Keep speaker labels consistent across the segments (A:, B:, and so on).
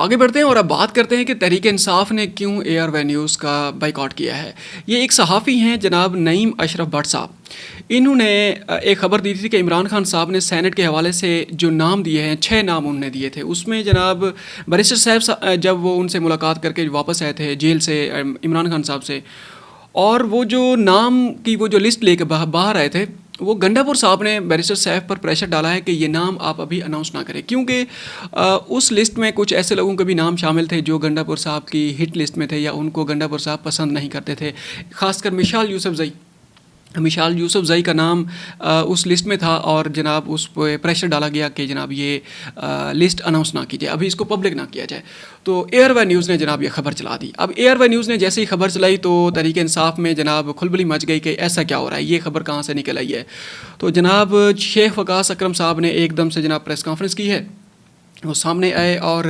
A: آگے بڑھتے ہیں اور اب بات کرتے ہیں کہ تحریک انصاف نے کیوں ARY نیوز کا بائیکاٹ کیا ہے. یہ ایک صحافی ہیں جناب نعیم اشرف بٹ صاحب. انہوں نے ایک خبر دی تھی کہ عمران خان صاحب نے سینٹ کے حوالے سے جو نام دیے ہیں 6 نام انہوں نے دیے تھے. اس میں جناب بیرسٹر صاحب جب وہ ان سے ملاقات کر کے واپس آئے تھے جیل سے عمران خان صاحب سے, اور وہ جو نام کی وہ جو لسٹ لے کے باہر آئے تھے, وہ گنڈا پور صاحب نے بیرسٹر صاحب پر پریشر ڈالا ہے کہ یہ نام آپ ابھی اناؤنس نہ کریں, کیونکہ اس لسٹ میں کچھ ایسے لوگوں کے بھی نام شامل تھے جو گنڈا پور صاحب کی ہٹ لسٹ میں تھے یا ان کو گنڈا پور صاحب پسند نہیں کرتے تھے. خاص کر مشال یوسف زئی کا نام اس لسٹ میں تھا, اور جناب اس پہ پریشر ڈالا گیا کہ جناب یہ لسٹ اناؤنس نہ کی جائے, ابھی اس کو پبلک نہ کیا جائے. تو ARY نیوز نے جناب یہ خبر چلا دی. اب ARY نیوز نے جیسے ہی خبر چلائی تو تحریک انصاف میں جناب کھلبلی مچ گئی کہ ایسا کیا ہو رہا ہے, یہ خبر کہاں سے نکل آئی ہے. تو جناب شیخ وقاص اکرم صاحب نے ایک دم سے جناب پریس کانفرنس کی ہے, وہ سامنے آئے اور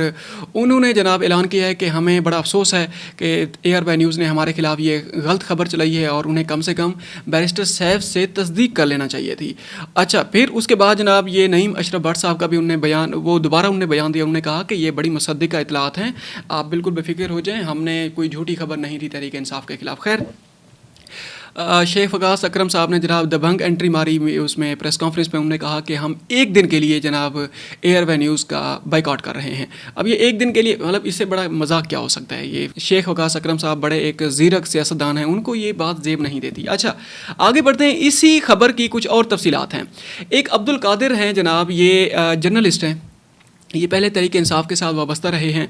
A: انہوں نے جناب اعلان کیا ہے کہ ہمیں بڑا افسوس ہے کہ ARY نیوز نے ہمارے خلاف یہ غلط خبر چلائی ہے اور انہیں کم سے کم بیرسٹر صاحب سے تصدیق کر لینا چاہیے تھی. اچھا, پھر اس کے بعد جناب یہ نعیم اشرف بٹ صاحب کا بھی دوبارہ انہوں نے بیان دیا. انہوں نے کہا کہ یہ بڑی مصدقہ اطلاعات ہیں, آپ بالکل بے فکر ہو جائیں, ہم نے کوئی جھوٹی خبر نہیں دی تحریک انصاف کے خلاف. خیر, شیخ وقاص اکرم صاحب نے جناب دبنگ انٹری ماری اس میں پریس کانفرنس میں. انہوں نے کہا کہ ہم ایک دن کے لیے جناب ARY نیوز کا بائیکاٹ کر رہے ہیں. اب یہ ایک دن کے لیے, مطلب اس سے بڑا مذاق کیا ہو سکتا ہے. یہ شیخ وقاص اکرم صاحب بڑے ایک زیرک سیاستدان ہیں, ان کو یہ بات زیب نہیں دیتی. اچھا, آگے بڑھتے ہیں. اسی خبر کی کچھ اور تفصیلات ہیں. ایک عبد القادر ہیں جناب, یہ جرنلسٹ ہیں, یہ پہلے تحریک انصاف کے ساتھ وابستہ رہے ہیں.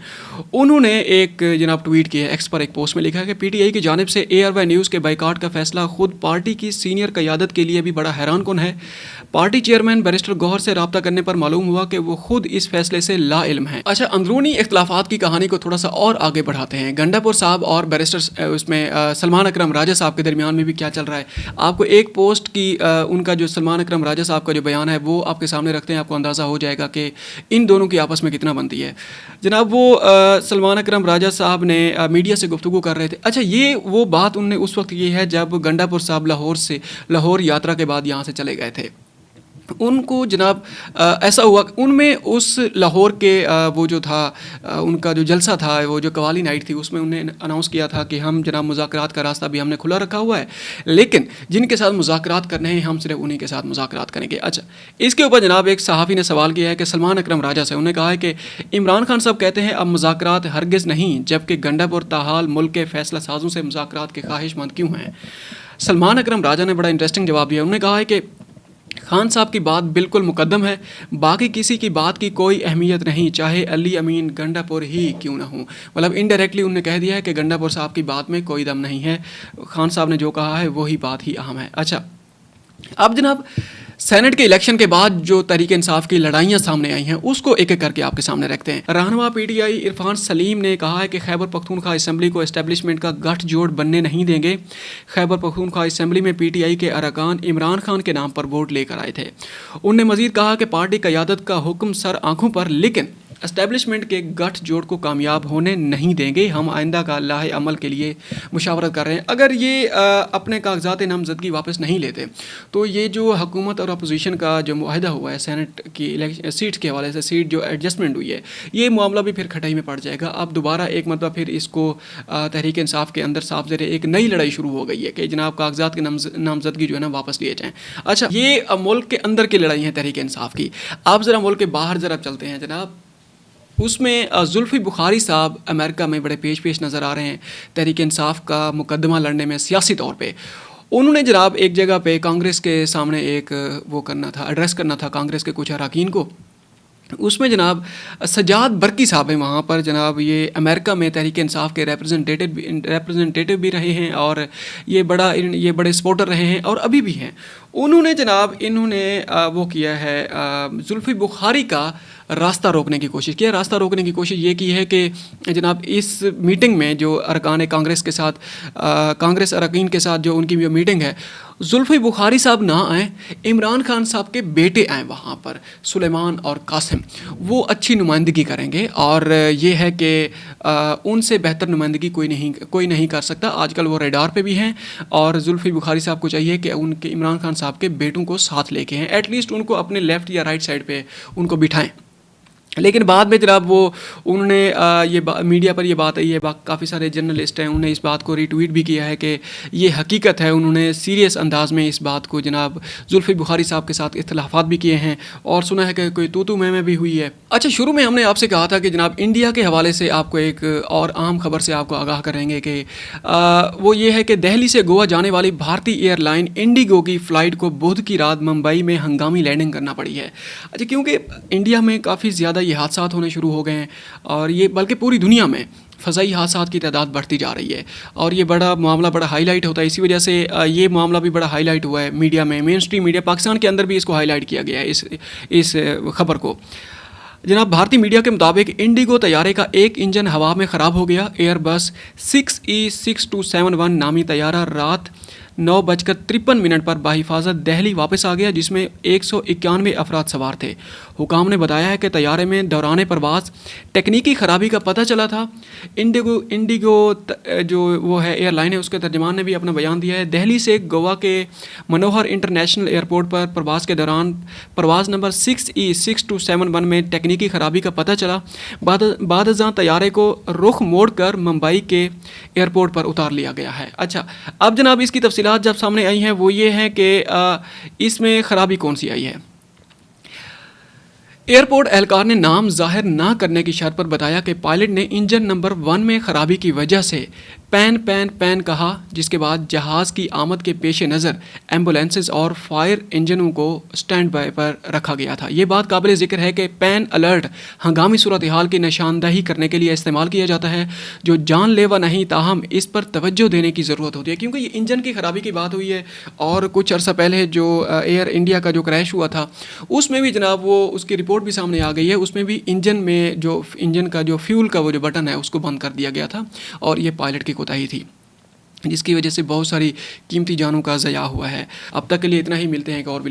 A: انہوں نے ایک جناب ٹویٹ کیا ہے, ایکس پر ایک پوسٹ میں لکھا ہے کہ PTI کی جانب سے ARY نیوز کے بائیکاٹ کا فیصلہ خود پارٹی کی سینئر قیادت کے لیے بھی بڑا حیران کن ہے. پارٹی چیئرمین بیرسٹر گوہر سے رابطہ کرنے پر معلوم ہوا کہ وہ خود اس فیصلے سے لا علم ہیں. اچھا, اندرونی اختلافات کی کہانی کو تھوڑا سا اور آگے بڑھاتے ہیں. گنڈا پور صاحب اور بیرسٹر اس میں سلمان اکرم راجہ صاحب کے درمیان میں بھی کیا چل رہا ہے. آپ کو ایک پوسٹ کی ان کا جو سلمان اکرم راجہ صاحب کا جو بیان ہے وہ آپ کے سامنے رکھتے ہیں, آپ کو اندازہ ہو جائے گا کہ ان دونوں کی آپس میں کتنا بنتی ہے. جناب وہ سلمان اکرم راجہ صاحب نے میڈیا سے گفتگو کر رہے تھے. اچھا, یہ وہ بات انہوں نے اس وقت کی ہے جب گنڈا پور صاحب لاہور یاترا کے بعد یہاں سے چلے گئے تھے. ان کو جناب ایسا ہوا, ان میں اس لاہور کے وہ جو تھا ان کا جو جلسہ تھا, وہ جو قوالی نائٹ تھی, اس میں انہوں نے اناؤنس کیا تھا کہ ہم جناب مذاکرات کا راستہ بھی ہم نے کھلا رکھا ہوا ہے, لیکن جن کے ساتھ مذاکرات کرنے ہیں ہم صرف انہی کے ساتھ مذاکرات کریں گے. اچھا, اس کے اوپر جناب ایک صحافی نے سوال کیا ہے کہ سلمان اکرم راجہ سے, انہوں نے کہا ہے کہ عمران خان صاحب کہتے ہیں اب مذاکرات ہرگز نہیں, جبکہ گنڈا پور تاحال ملک کے فیصلہ سازوں سے مذاکرات کے خواہش مند کیوں ہیں. سلمان اکرم راجہ نے بڑا انٹرسٹنگ جواب دیا. انہوں نے کہا ہے کہ خان صاحب کی بات بالکل مقدم ہے, باقی کسی کی بات کی کوئی اہمیت نہیں, چاہے علی امین گنڈا پور ہی کیوں نہ ہوں. مطلب انڈائریکٹلی انہوں نے کہہ دیا ہے کہ گنڈا پور صاحب کی بات میں کوئی دم نہیں ہے, خان صاحب نے جو کہا ہے وہی بات ہی اہم ہے. اچھا, اب جناب سینٹ کے الیکشن کے بعد جو تحریک انصاف کی لڑائیاں سامنے آئی ہیں اس کو ایک ایک کر کے آپ کے سامنے رکھتے ہیں. رہنما PTI عرفان سلیم نے کہا ہے کہ خیبر پختونخوا اسمبلی کو اسٹیبلشمنٹ کا گٹھ جوڑ بننے نہیں دیں گے. خیبر پختونخوا اسمبلی میں PTI کے ارکان عمران خان کے نام پر ووٹ لے کر آئے تھے. انہوں نے مزید کہا کہ پارٹی قیادت کا حکم سر آنکھوں پر, لیکن اسٹیبلشمنٹ کے گٹھ جوڑ کو کامیاب ہونے نہیں دیں گے. ہم آئندہ کا لاہ عمل کے لیے مشاورت کر رہے ہیں. اگر یہ اپنے کاغذات نامزدگی واپس نہیں لیتے تو یہ جو حکومت اور اپوزیشن کا جو معاہدہ ہوا ہے سینٹ کی سیٹس کے حوالے سے, سیٹ جو ایڈجسٹمنٹ ہوئی ہے, یہ معاملہ بھی پھر کھٹائی میں پڑ جائے گا. اب دوبارہ ایک مرتبہ پھر اس کو تحریک انصاف کے اندر صاف زیر ایک نئی لڑائی شروع ہو گئی ہے کہ جناب کاغذات کی نامزدگی جو ہے نا واپس لیے جائیں. اچھا, یہ ملک کے اندر کی لڑائی ہے تحریک انصاف کی. آپ ذرا ملک کے باہر ذرا چلتے ہیں جناب. اس میں زلفی بخاری صاحب امریکہ میں بڑے پیش نظر آ رہے ہیں تحریک انصاف کا مقدمہ لڑنے میں سیاسی طور پہ. انہوں نے جناب ایک جگہ پہ کانگریس کے سامنے ایک وہ کرنا تھا, ایڈریس کرنا تھا کانگریس کے کچھ اراکین کو. اس میں جناب سجاد برقی صاحب ہیں وہاں پر, جناب یہ امریکہ میں تحریک انصاف کے ریپرزنٹیٹیو بھی رہے ہیں اور یہ بڑے سپورٹر رہے ہیں اور ابھی بھی ہیں. انہوں نے وہ کیا ہے زلفی بخاری کا راستہ روکنے کی کوشش کی. راستہ روکنے کی کوشش یہ کی ہے کہ جناب اس میٹنگ میں جو ارکان کانگریس کے ساتھ, کانگریس اراکین کے ساتھ جو ان کی میٹنگ ہے, زلفی بخاری صاحب نہ آئیں, عمران خان صاحب کے بیٹے آئیں وہاں پر, سلیمان اور قاسم. وہ اچھی نمائندگی کریں گے اور یہ ہے کہ ان سے بہتر نمائندگی کوئی نہیں کر سکتا. آج کل وہ ریڈار پہ بھی ہیں اور زلفی بخاری صاحب کو چاہیے کہ ان کے عمران خان صاحب کے بیٹوں کو ساتھ لے کے ہیں, ایٹ لیسٹ ان کو اپنے لیفٹ یا رائٹ سائڈ پہ ان کو بٹھائیں. لیکن بعد میں جناب وہ انہوں نے میڈیا پر یہ بات آئی ہے، کافی سارے جرنلسٹ ہیں، انہوں نے اس بات کو ری ٹویٹ بھی کیا ہے کہ یہ حقیقت ہے. انہوں نے سیریس انداز میں اس بات کو جناب زلفی بخاری صاحب کے ساتھ اختلافات بھی کیے ہیں اور سنا ہے کہ کوئی تو میں بھی ہوئی ہے. اچھا، شروع میں ہم نے آپ سے کہا تھا کہ جناب انڈیا کے حوالے سے آپ کو ایک اور عام خبر سے آپ کو آگاہ کریں گے کہ وہ یہ ہے کہ دہلی سے گوا جانے والی بھارتی ایئر لائن انڈیگو کی فلائٹ کو بدھ کی رات ممبئی میں ہنگامی لینڈنگ کرنا پڑی ہے. اچھا، کیونکہ انڈیا میں کافی زیادہ یہ حادثات ہونے شروع ہو گئے ہیں، اور یہ بلکہ پوری دنیا میں فضائی حادثات کی تعداد بڑھتی جا رہی ہے، اور یہ معاملہ بڑا ہائی لائٹ ہوتا ہے. اسی وجہ سے یہ معاملہ بھی بڑا ہائی لائٹ ہوا ہے میڈیا میں، مین اسٹریم میڈیا پاکستان کے اندر بھی اس کو ہائی لائٹ کیا گیا ہے اس خبر کو. جناب بھارتی میڈیا کے مطابق انڈیگو طیارے کا ایک انجن ہوا میں خراب ہو گیا. ایئر بس 6E6271 نامی طیارہ رات 9:53 پر بحفاظت دہلی واپس آ گیا، جس میں 191 افراد سوار تھے. حکام نے بتایا ہے کہ طیارے میں دوران پرواز ٹیکنیکی خرابی کا پتہ چلا تھا. انڈیگو جو وہ ہے ایئر لائن ہے، اس کے ترجمان نے بھی اپنا بیان دیا ہے. دہلی سے گوا کے منوہر انٹرنیشنل ایئرپورٹ پر پرواز کے دوران پرواز نمبر 6E6271 میں ٹیکنیکی خرابی کا پتہ چلا. بعد ازاں طیارے کو رخ موڑ کر ممبئی کے ایئرپورٹ پر اتار لیا گیا ہے. اچھا، اب جناب اس کی تفصیلات جب سامنے آئی ہیں وہ یہ ہے کہ اس میں خرابی کون سی آئی ہے. ایئرپورٹ اہلکار نے نام ظاہر نہ کرنے کی شرط پر بتایا کہ پائلٹ نے انجن نمبر 1 میں خرابی کی وجہ سے پین کہا، جس کے بعد جہاز کی آمد کے پیش نظر ایمبولینسز اور فائر انجنوں کو سٹینڈ بائی پر رکھا گیا تھا. یہ بات قابل ذکر ہے کہ پین الرٹ ہنگامی صورتحال کی نشاندہی کرنے کے لیے استعمال کیا جاتا ہے، جو جان لیوا نہیں، تاہم اس پر توجہ دینے کی ضرورت ہوتی ہے. کیونکہ یہ انجن کی خرابی کی بات ہوئی ہے، اور کچھ عرصہ پہلے جو ایئر انڈیا کا جو کریش ہوا تھا اس میں بھی جناب وہ اس کی رپورٹ بھی سامنے آ گئی ہے. اس میں بھی انجن کا جو فیول کا وہ جو بٹن ہے اس کو بند کر دیا گیا تھا، اور یہ پائلٹ کی کوتاہی تھی، جس کی وجہ سے بہت ساری قیمتی جانوں کا ضیاع ہوا ہے. اب تک کے لیے اتنا ہی، ملتے ہیں ایک اور